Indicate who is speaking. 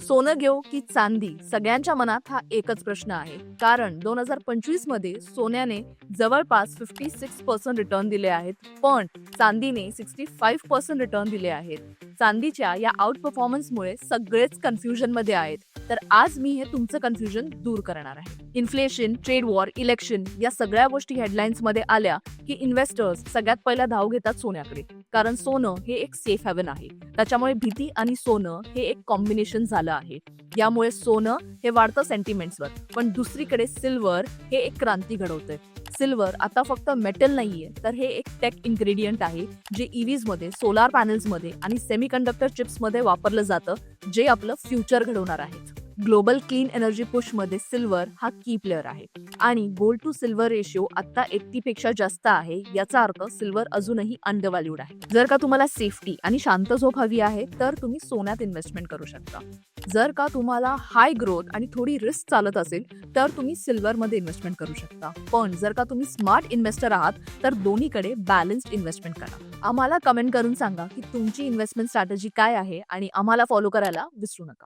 Speaker 1: सोनं घेऊ की चांदी, सगळ्यांच्या मनात हा एकच प्रश्न आहे. कारण 2025 मध्ये सोन्याने जवळपास 56% रिटर्न दिले आहेत, पण चांदीने 65% रिटर्न दिले आहेत. चांदीच्या या आउट परफॉर्मन्समुळे सगळेच कन्फ्युजन मध्ये आहेत. तर आज मी हे तुमचं कन्फ्युजन दूर करणार आहे. इन्फ्लेशन, ट्रेड वॉर, इलेक्शन या सगळ्या गोष्टी हेडलाईन्स मध्ये आल्या की इन्व्हेस्टर्स सगळ्यात पहिला धाव घेतात सोन्याकडे. कारण सोनं हे एक सेफ हेवन आहे. त्याच्यामुळे भीती आणि सोनं हे एक कॉम्बिनेशन झालं आहे. यामुळे सोनं हे वाढतं सेंटिमेंट्सवर, पण दुसरीकडे सिल्वर हे एक क्रांती घडवतंय. सिल्वर आता फक्त मेटल नाहीये, तर हे एक टेक इन्ग्रेडियंट आहे जे EVs मध्ये, सोलार पॅनल्स मध्ये आणि सेमीकंडक्टर चिप्स मध्ये वापरलं जातं, जे आपलं फ्युचर घडवणार आहे. ग्लोबल क्लीन एनर्जी पुश मध्ये सिल्वर हा की प्लेअर आहे आणि गोल्ड टू सिल्वर रेशिओ आता 80 पेक्षा जास्त आहे. याचा अर्थ सिल्वर अजूनही अंडरव्हॅल्यूड आहे. जर का तुम्हाला सेफ्टी आणि शांत झोप हवी आहे तर तुम्ही सोन्यात इन्व्हेस्टमेंट करू शकता. जर का तुम्हाला हाय ग्रोथ आणि थोडी रिस्क चालत असेल तर तुम्ही सिल्वर मध्ये इन्व्हेस्टमेंट करू शकता. पण जर का तुम्ही स्मार्ट इन्व्हेस्टर आहात तर दोन्हीकडे बॅलन्स्ड इन्व्हेस्टमेंट करा. आम्हाला कमेंट करून सांगा की तुमची इन्व्हेस्टमेंट स्ट्रॅटेजी काय आहे आणि आम्हाला फॉलो करायला विसरू नका.